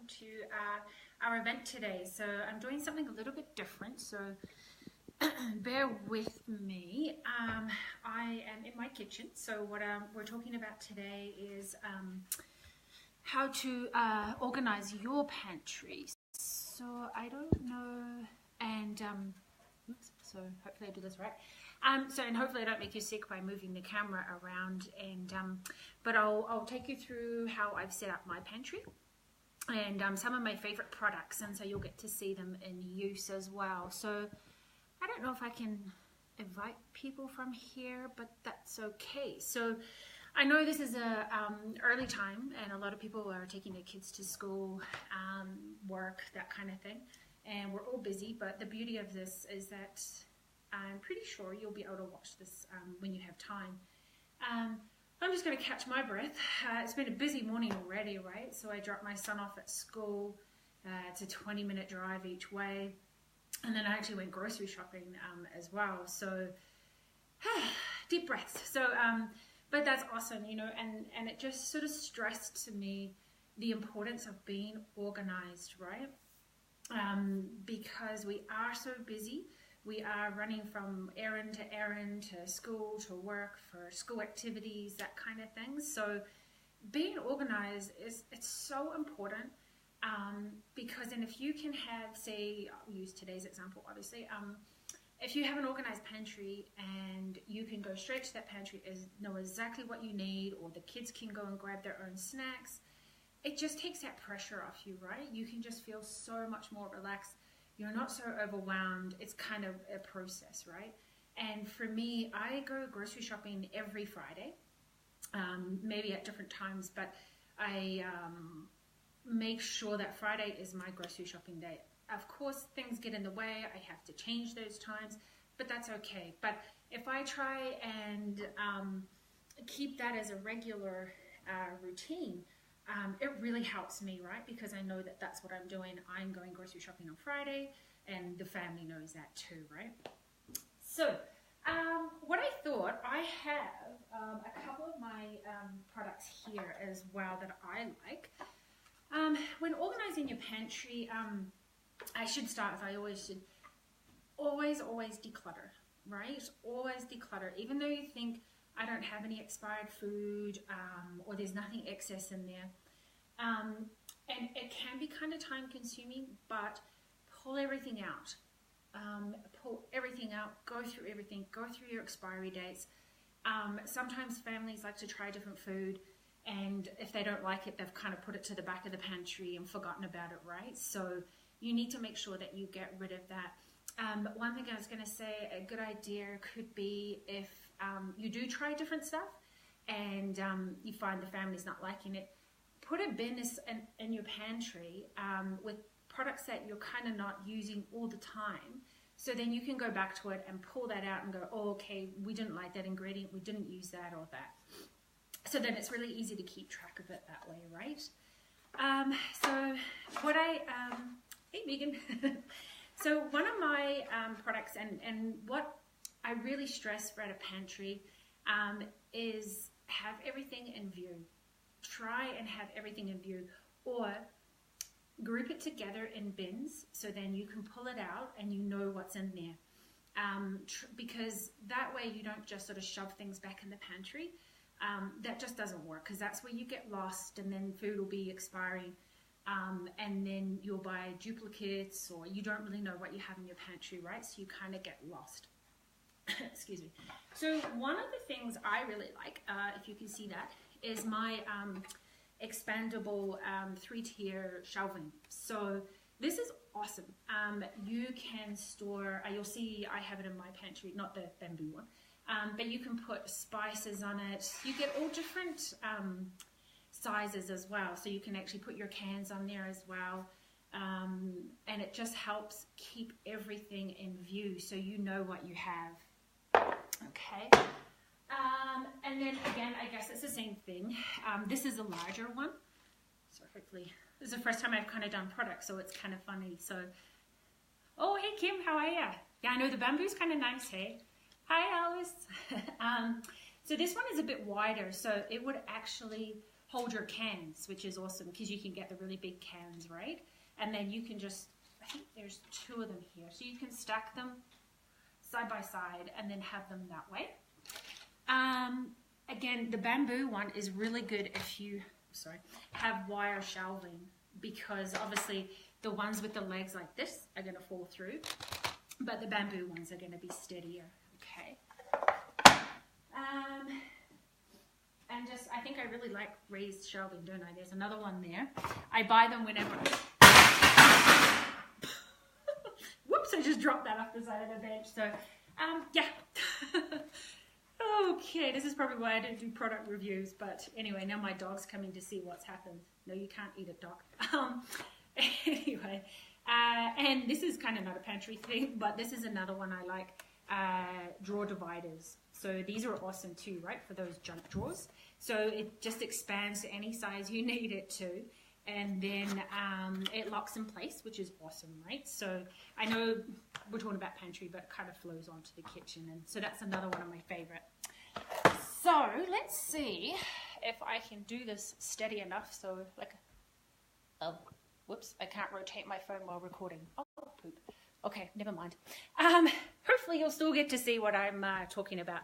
to our event today. So I'm doing something a little bit different, so bear with me. I am in my kitchen, so what we're talking about today is how to organize your pantry. So I don't know, and oops, so hopefully I do this right. And hopefully I don't make you sick by moving the camera around, and but I'll take you through how I've set up my pantry and some of my favorite products, and so you'll get to see them in use as well. So I don't know if I can invite people from here, but that's okay. So I know this is a early time, and a lot of people are taking their kids to school, work, that kind of thing, and we're all busy. But the beauty of this is that I'm pretty sure you'll be able to watch this when you have time. I'm just going to catch my breath. It's been a busy morning already, right? So I dropped my son off at school. It's a 20-minute drive each way. And then I actually went grocery shopping as well. So deep breaths. So, but that's awesome, you know, and it just sort of stressed to me the importance of being organized, right? Because we are so busy. We are running from errand to school to work for school activities, that kind of thing. So being organized it's so important, because then if you can have, say, I'll use today's example, obviously, if you have an organized pantry and you can go straight to that pantry, know exactly what you need, or the kids can go and grab their own snacks, it just takes that pressure off you, right? You can just feel so much more relaxed. You're not so overwhelmed. It's kind of a process, right? And for me, I go grocery shopping every Friday, maybe at different times, but I make sure that Friday is my grocery shopping day. Of course, things get in the way. I have to change those times, but that's okay. But if I try and keep that as a regular routine, it really helps me, right? Because I know that that's what I'm doing. I'm going grocery shopping on Friday, and the family knows that too, right? So what I thought, I have a couple of my products here as well that I like. When organizing your pantry, I should start, as I always should, always declutter, right? Always declutter. Even though you think, I don't have any expired food, or there's nothing excess in there. And it can be kind of time consuming, but pull everything out. Pull everything out, go through everything, go through your expiry dates. Sometimes families like to try different food, and if they don't like it, they've kind of put it to the back of the pantry and forgotten about it, right? So you need to make sure that you get rid of that. One thing I was going to say, a good idea could be if you do try different stuff and you find the family's not liking it, put a bin in your pantry with products that you're kind of not using all the time. So then you can go back to it and pull that out and go, oh, okay, we didn't like that ingredient, we didn't use that or that. So then it's really easy to keep track of it that way, right? So what hey Megan. So one of my products, and what I really stress for at a pantry is have everything in view. Try and have everything in view, or group it together in bins, so then you can pull it out and you know what's in there. Because that way you don't just sort of shove things back in the pantry. That just doesn't work, because that's where you get lost, and then food will be expiring. And then you'll buy duplicates, or you don't really know what you have in your pantry, right? So you kind of get lost. Excuse me. So one of the things I really like, if you can see that, is my expandable 3-tier shelving. So this is awesome. You can store, you'll see I have it in my pantry, not the bamboo one, but you can put spices on it. You get all different sizes as well, so you can actually put your cans on there as well, and it just helps keep everything in view so you know what you have. Okay, and then again, I guess it's the same thing. This is a larger one, so hopefully this is the first time I've kind of done products, so it's kind of funny. So, oh hey Kim, how are ya? Yeah, I know the bamboo's kind of nice, hey? Hi Alice. So this one is a bit wider, so it would actually hold your cans, which is awesome because you can get the really big cans, right? And then you can just, I think there's 2 of them here. So you can stack them side by side and then have them that way. Again, the bamboo one is really good if you, have wire shelving, because obviously the ones with the legs like this are going to fall through, but the bamboo ones are going to be steadier. Okay. And just, I think I really like raised shelving, don't I? There's another one there. I buy them whenever. Whoops, I just dropped that off the side of the bench. So, yeah. Okay, this is probably why I didn't do product reviews, but anyway, now my dog's coming to see what's happened. No, you can't eat a dog. Anyway, and this is kind of not a pantry thing, but this is another one I like, drawer dividers. So these are awesome too, right, for those junk drawers. So it just expands to any size you need it to, and then it locks in place, which is awesome, right? So I know we're talking about pantry, but it kind of flows onto the kitchen, and so that's another one of my favorite. So let's see if I can do this steady enough. So like, oh, whoops, I can't rotate my phone while recording. Oh, poop. Okay, never mind. Hopefully you'll still get to see what I'm talking about.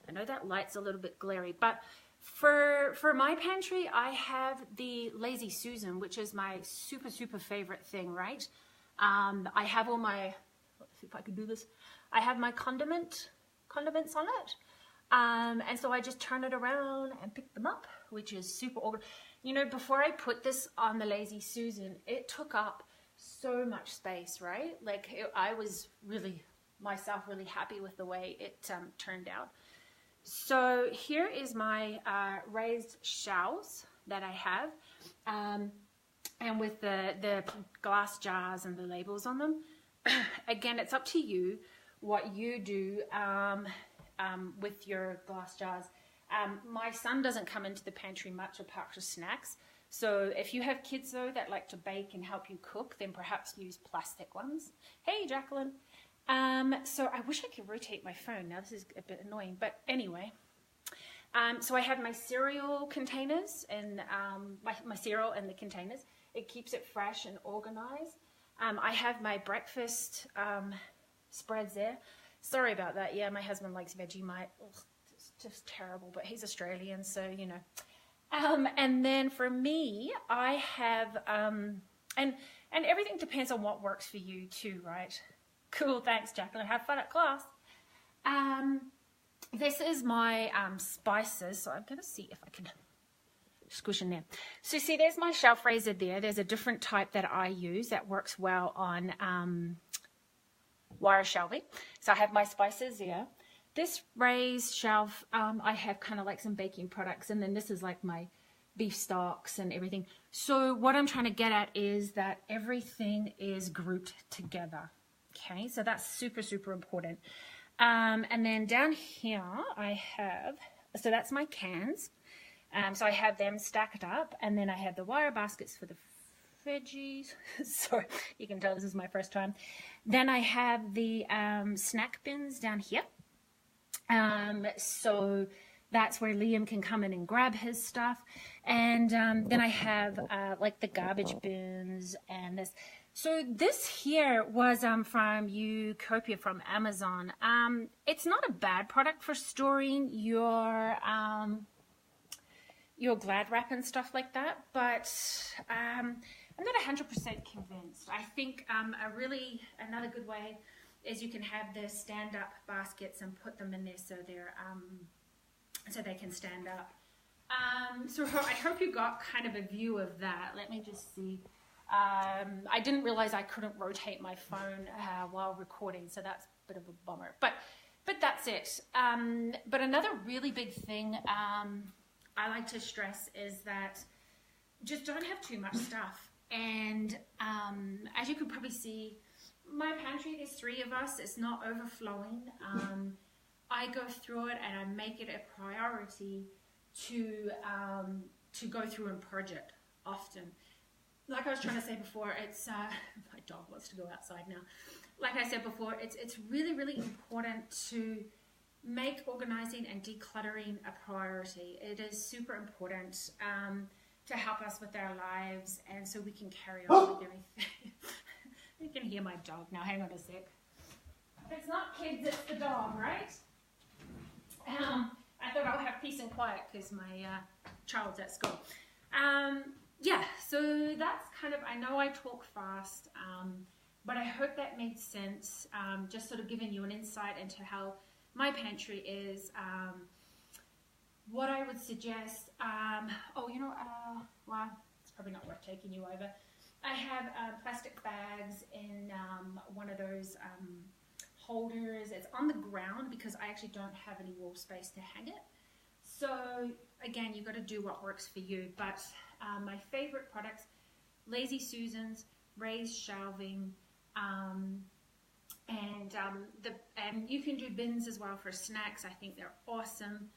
I know that light's a little bit glary, but for my pantry, I have the Lazy Susan, which is my super favorite thing, right? I have all my, let's see if I can do this. I have my condiments on it. And so I just turn it around and pick them up, which is super organized. You know, before I put this on the Lazy Susan, it took up so much space, right? Like I was really, myself, really happy with the way it turned out. So here is my raised shelves that I have, and with the glass jars and the labels on them. Again, it's up to you what you do with your glass jars. My son doesn't come into the pantry much apart from snacks. So if you have kids though that like to bake and help you cook, then perhaps use plastic ones. Hey, Jacqueline. So I wish I could rotate my phone. Now this is a bit annoying, but anyway. So I have my cereal containers and my cereal in the containers. It keeps it fresh and organized. I have my breakfast spreads there. Sorry about that. Yeah, my husband likes Vegemite. Ugh, it's just terrible, but he's Australian, so you know. And then for me, I have and everything depends on what works for you too, right? Cool, thanks, Jacqueline. Have fun at class. This is my spices, so I'm going to see if I can squish in there. So see, there's my shelf raiser there. There's a different type that I use that works well on wire shelving. So I have my spices there. This raised shelf, I have kind of like some baking products, and then this is like my beef stocks and everything. So what I'm trying to get at is that everything is grouped together. Okay, so that's super important. And then down here I have, so that's my cans. So I have them stacked up, and then I have the wire baskets for the veggies. Sorry, you can tell this is my first time. Then I have the snack bins down here. So that's where Liam can come in and grab his stuff. And then I have like the garbage bins and this. So this here was from Ucopia from Amazon. It's not a bad product for storing your Glad wrap and stuff like that, but I'm not 100% convinced. I think another good way is you can have the stand-up baskets and put them in there so they're so they can stand up. So I hope you got kind of a view of that. Let me just see. I didn't realize I couldn't rotate my phone while recording, so that's a bit of a bummer. But that's it. But another really big thing I like to stress is that just don't have too much stuff. And as you can probably see, my pantry, there's 3 of us. It's not overflowing. I go through it and I make it a priority to go through and purge it often. Like I was trying to say before, it's my dog wants to go outside now. Like I said before, it's really important to make organizing and decluttering a priority. It is super important to help us with our lives, and so we can carry on with everything. You can hear my dog now. Hang on a sec. It's not kids, it's the dog, right? I thought I'll have peace and quiet because my child's at school. Yeah, so that's kind of, I know I talk fast, but I hope that made sense. Just sort of giving you an insight into how my pantry is. What I would suggest, well, it's probably not worth taking you over. I have plastic bags in one of those holders. It's on the ground because I actually don't have any wall space to hang it. So again, you've got to do what works for you. But my favorite products, Lazy Susan's, raised shelving, and you can do bins as well for snacks. I think they're awesome.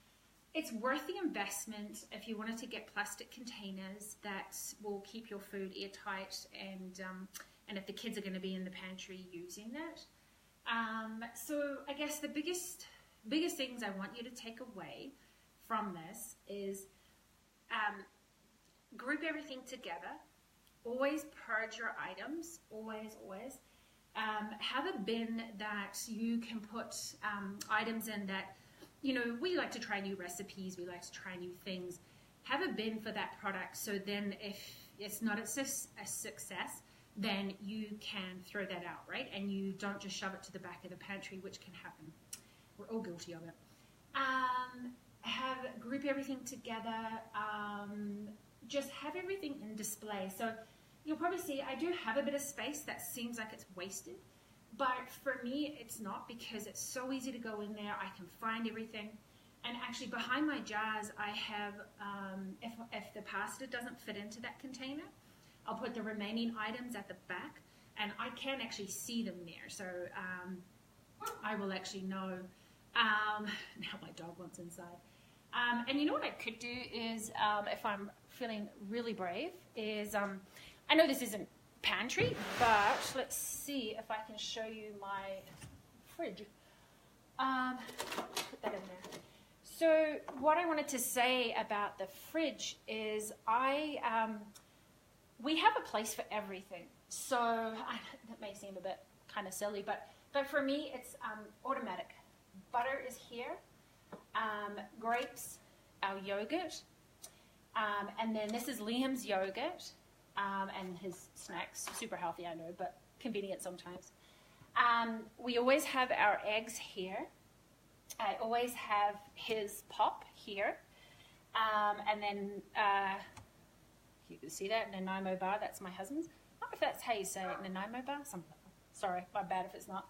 It's worth the investment if you wanted to get plastic containers that will keep your food airtight, and if the kids are going to be in the pantry using it. So I guess the biggest things I want you to take away from this is group everything together. Always purge your items. Always. Have a bin that you can put items in that, you know, we like to try new recipes, we like to try new things. Have a bin for that product, so then if it's not a success, then you can throw that out, right? And you don't just shove it to the back of the pantry, which can happen. We're all guilty of it. Group everything together. Just have everything in display. So you'll probably see I do have a bit of space that seems like it's wasted. But for me, it's not, because it's so easy to go in there. I can find everything. And actually behind my jars, I have, if the pasta doesn't fit into that container, I'll put the remaining items at the back, and I can actually see them there. So I will actually know. Now my dog wants inside. And you know what I could do is, if I'm feeling really brave, is, I know this isn't pantry, but let's see if I can show you my fridge. Put that in there. So what I wanted to say about the fridge is we have a place for everything. So that may seem a bit kind of silly, but for me it's automatic. Butter is here, grapes, our yogurt, and then this is Liam's yogurt. And his snacks, super healthy, I know, but convenient sometimes. We always have our eggs here. I always have his pop here. And then, you can see that, Nanaimo bar, that's my husband's. I don't know if that's how you say it, Nanaimo bar? Sorry, my bad if it's not.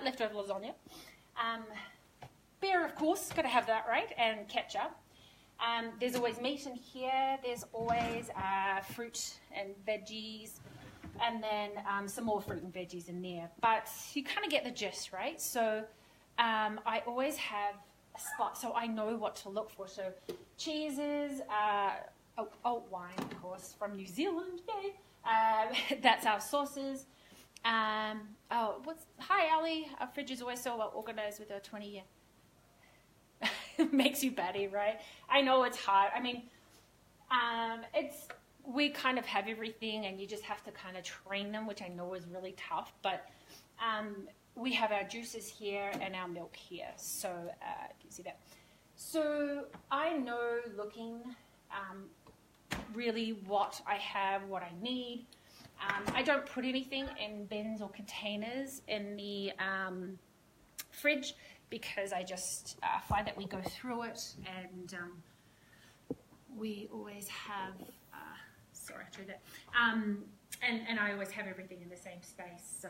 Leftover lasagna. Beer, of course, got to have that, right? And ketchup. There's always meat in here. There's always fruit and veggies, and then some more fruit and veggies in there. But you kind of get the gist, right? So I always have a spot, so I know what to look for. So cheeses, wine, of course, from New Zealand. Yay! That's our sauces. Hi, Ali. Our fridge is always so well organized with our 20-year. Makes you batty, right? I know it's hard. I mean, we kind of have everything, and you just have to kind of train them, which I know is really tough. But we have our juices here and our milk here. So can you see that? So I know looking really what I have, what I need. I don't put anything in bins or containers in the fridge, because I just find that we go through it, and we always have, sorry, I tried that, and I always have everything in the same space. So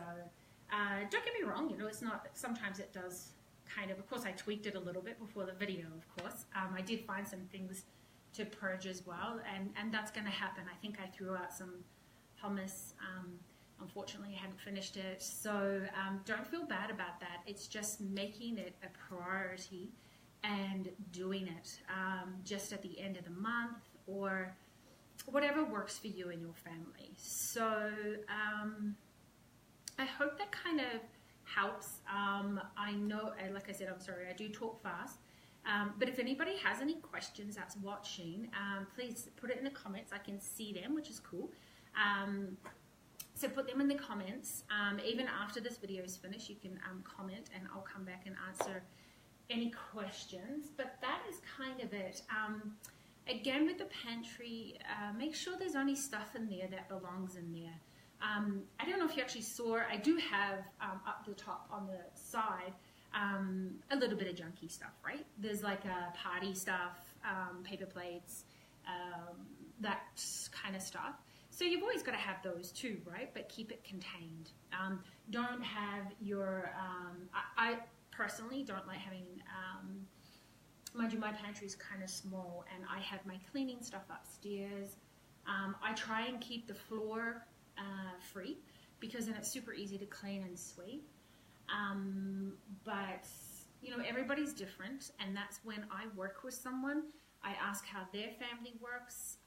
don't get me wrong, you know, it's not, sometimes it does kind of course I tweaked it a little bit before the video, of course. I did find some things to purge as well, and that's going to happen. I think I threw out some hummus. Unfortunately, I hadn't finished it, so don't feel bad about that. It's just making it a priority and doing it just at the end of the month, or whatever works for you and your family. So I hope that kind of helps. I know, like I said, I'm sorry, I do talk fast. But if anybody has any questions that's watching, please put it in the comments. I can see them, which is cool. So put them in the comments. Even after this video is finished, you can comment and I'll come back and answer any questions. But that is kind of it. Again, with the pantry, make sure there's only stuff in there that belongs in there. I don't know if you actually saw, I do have up the top on the side a little bit of junky stuff, right? There's like party stuff, paper plates, that kind of stuff. So you've always got to have those too, right? But keep it contained. Don't have your, I personally don't like having, mind you, my pantry is kind of small and I have my cleaning stuff upstairs. I try and keep the floor free because then it's super easy to clean and sweep. But you know, everybody's different, and that's when I work with someone, I ask how their family works,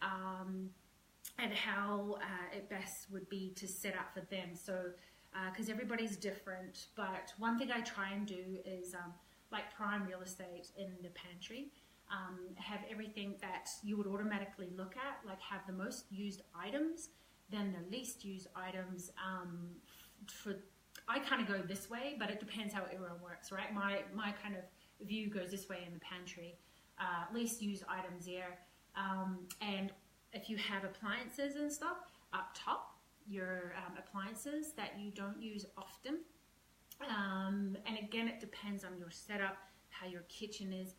and how it best would be to set up for them. So because everybody's different, but one thing I try and do is like prime real estate in the pantry, have everything that you would automatically look at, like have the most used items, then the least used items. I kind of go this way, but it depends how everyone works, right? My kind of view goes this way in the pantry. Least used items there. And if you have appliances and stuff, up top, your appliances that you don't use often. And again, it depends on your setup, how your kitchen is.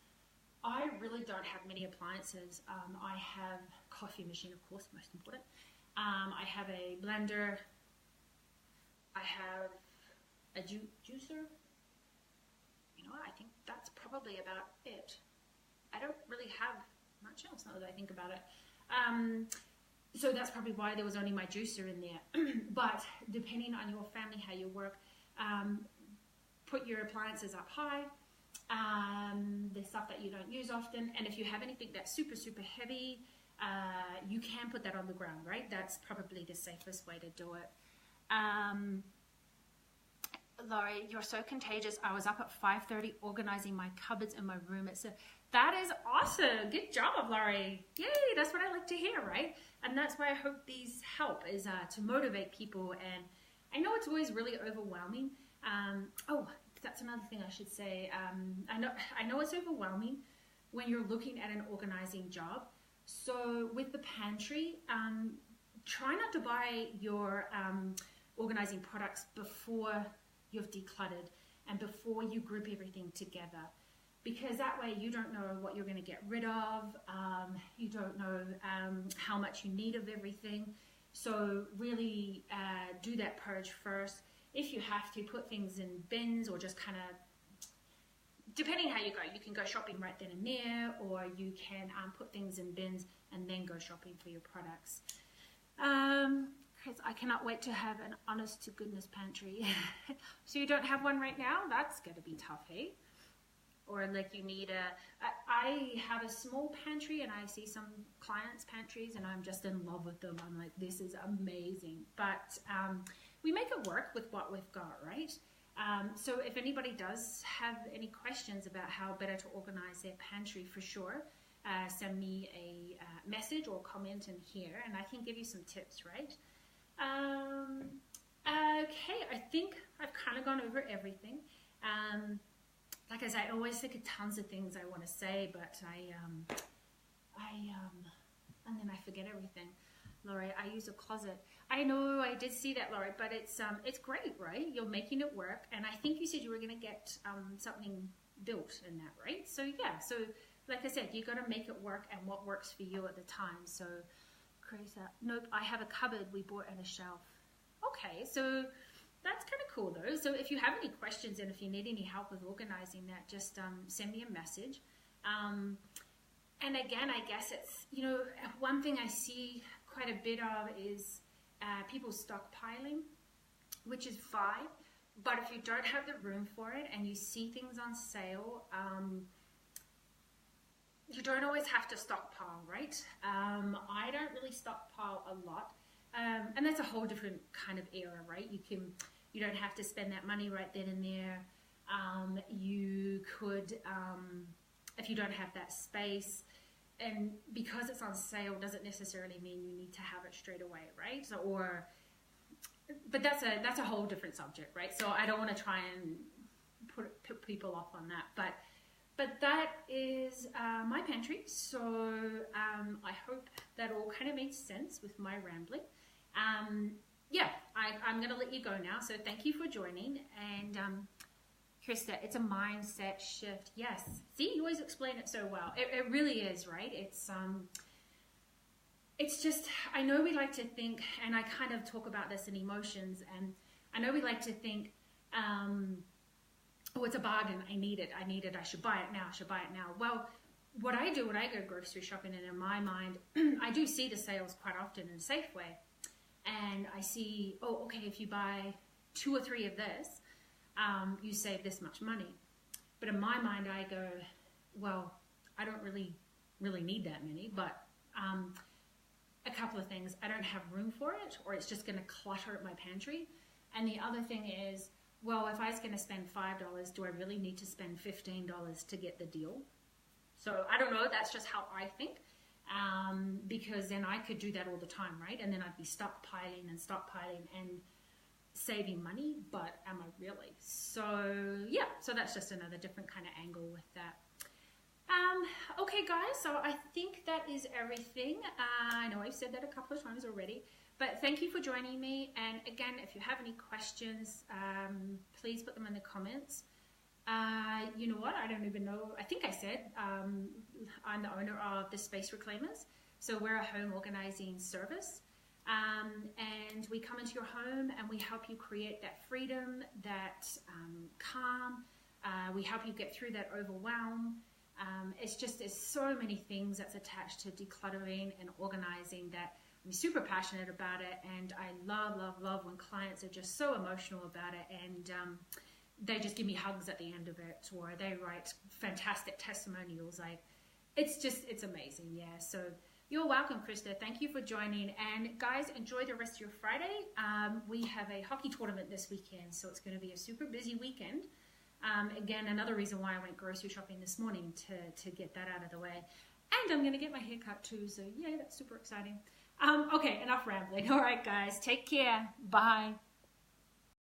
I really don't have many appliances. I have a coffee machine, of course, most important. I have a blender. I have a juicer. You know what, I think that's probably about it. I don't really have much else now that I think about it. So that's probably why there was only my juicer in there. But depending on your family, how you work, put your appliances up high. The stuff that you don't use often, and if you have anything that's super heavy, you can put that on the ground, right? That's probably the safest way to do it. Laurie, you're so contagious. I was up at 5:30 organizing my cupboards in my room. That is awesome. Good job, Laurie. Yay, that's what I like to hear, right? And that's why I hope these help, is to motivate people. And I know it's always really overwhelming. Oh, that's another thing I should say. I know it's overwhelming when you're looking at an organizing job. So with the pantry, try not to buy your organizing products before you've decluttered and before you group everything together, because that way you don't know what you're going to get rid of. You don't know how much you need of everything. So really do that purge first. If you have to, put things in bins, or just kind of, depending how you go, you can go shopping right then and there, or you can put things in bins and then go shopping for your products. Because I cannot wait to have an honest to goodness pantry. So you don't have one right now? That's going to be tough, hey? Or like you need I have a small pantry, and I see some clients' pantries and I'm just in love with them. I'm like, this is amazing. But we make it work with what we've got, right? So if anybody does have any questions about how better to organize their pantry, for sure, send me a message or comment in here, and I can give you some tips, right? Okay, I think I've kind of gone over everything. Like I said, I always think of tons of things I want to say, but and then I forget everything. Laurie, I use a closet. I know, I did see that, Laurie, but it's great, right? You're making it work, and I think you said you were going to get something built in that, right? So yeah, so like I said, you got to make it work and what works for you at the time. So, nope, I have a cupboard we bought and a shelf. Okay, so that's kind of cool though. So if you have any questions and if you need any help with organizing that, just send me a message. And again, I guess it's, you know, one thing I see quite a bit of is people stockpiling, which is fine. But if you don't have the room for it and you see things on sale, you don't always have to stockpile, right? I don't really stockpile a lot. And that's a whole different kind of era, right? You don't have to spend that money right then and there. You could, if you don't have that space, and because it's on sale doesn't necessarily mean you need to have it straight away, right? So, but that's a whole different subject, right? So I don't want to try and put people off on that, but that is my pantry. So I hope that all kind of made sense with my rambling. Yeah, I'm going to let you go now. So thank you for joining. And Krista, it's a mindset shift. Yes. See, you always explain it so well. It really is, right? It's just, I know we like to think, and I kind of talk about this in emotions, and I know we like to think, oh, it's a bargain. I need it. I should buy it now. Well, what I do when I go grocery shopping, and in my mind, I do see the sales quite often in Safeway. And I see, oh, okay, if you buy 2 or 3 of this, you save this much money. But in my mind, I go, well, I don't really need that many, but a couple of things. I don't have room for it, or it's just going to clutter my pantry. And the other thing is, well, if I was going to spend $5, do I really need to spend $15 to get the deal? So I don't know. That's just how I think. Because then I could do that all the time, right? And then I'd be stockpiling and saving money, but am I really? So yeah, so that's just another different kind of angle with that. Okay guys, so I think that is everything. I know I've said that a couple of times already, but thank you for joining me. And again, if you have any questions, please put them in the comments. You know what? I don't even know. I think I said I'm the owner of the Space Reclaimers. So we're a home organizing service. And we come into your home and we help you create that freedom, that calm. We help you get through that overwhelm. There's so many things that's attached to decluttering and organizing that I'm super passionate about it. And I love when clients are just so emotional about it, and they just give me hugs at the end of it, or they write fantastic testimonials. It's amazing. Yeah. So you're welcome, Krista. Thank you for joining. And guys, enjoy the rest of your Friday. We have a hockey tournament this weekend, so it's going to be a super busy weekend. Again, another reason why I went grocery shopping this morning to get that out of the way. And I'm going to get my hair cut too, so yeah, that's super exciting. Okay, enough rambling. All right, guys, take care. Bye.